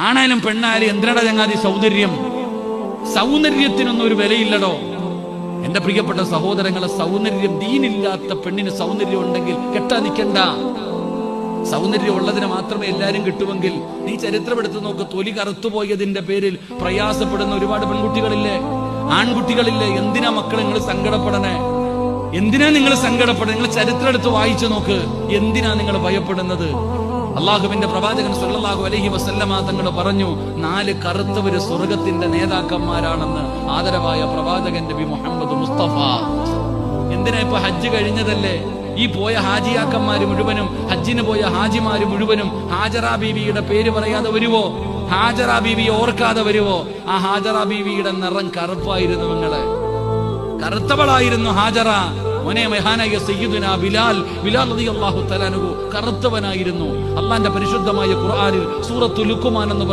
ആണായാലും പെണ്ണായാലും എന്തിനടാ ചങ്ങാതി സൗന്ദര്യം? സൗന്ദര്യത്തിനൊന്നും ഒരു വിലയില്ലടോ. എന്റെ പ്രിയപ്പെട്ട സഹോദരങ്ങളെ, സൗന്ദര്യം, ദീനില്ലാത്ത പെണ്ണിന് സൗന്ദര്യം ഉണ്ടെങ്കിൽ കെട്ടാ നിൽക്കണ്ട. സൗന്ദര്യം ഉള്ളതിന് മാത്രമേ എല്ലാരും കിട്ടുമെങ്കിൽ നീ ചരിത്രമെടുത്ത് നോക്ക്. തൊലി കറുത്തുപോയതിന്റെ പേരിൽ പ്രയാസപ്പെടുന്ന ഒരുപാട് പെൺകുട്ടികളില്ലേ, ആൺകുട്ടികളില്ലേ? എന്തിനാ മക്കളെ നിങ്ങൾ സങ്കടപ്പെടണേ? എന്തിനാ നിങ്ങൾ സങ്കടപ്പെടണേ? നിങ്ങൾ ചരിത്രം എടുത്ത് വായിച്ചു നോക്ക്. എന്തിനാ നിങ്ങൾ ഭയപ്പെടുന്നത്? അള്ളാഹുവിന്റെ പ്രവാചകൻ സല്ലല്ലാഹു അലൈഹി വസല്ലമ തങ്ങൾ പറഞ്ഞു, 4 കറുത്തവര് സ്വർഗത്തിന്റെ നേതാക്കന്മാരാണെന്ന് ആദരവായ പ്രവാചകൻ നബി മുഹമ്മദ് മുസ്തഫ. എന്തിനാ? ഇപ്പൊ ഹജ്ജ് കഴിഞ്ഞതല്ലേ? ഈ പോയ ഹാജിയാക്കന്മാര് മുഴുവനും, ഹജ്ജിന് പോയ ഹാജിമാര് മുഴുവനും ഹാജറ ബീവിയുടെ പേര് പറയാതെ വരുവോ? ഹാജറ ബീവിയെ ഓർക്കാതെ വരുവോ? ആ ഹാജറ ബീവിയുടെ നിറം കറുപ്പായിരുന്നു. നിങ്ങളെ കറുത്തവളായിരുന്നു ഹാജറ. മോനെ, മഹാനായ സയ്യിദുനാ ബിലാൽ റളിയല്ലാഹു തആല അൻഹു കറുത്തവനായിരുന്നു. അല്ലാഹുവിന്റെ പരിശുദ്ധമായ ഖുർആനിൽ സൂറത്തുൽ ലുഖ്മാൻ എന്ന്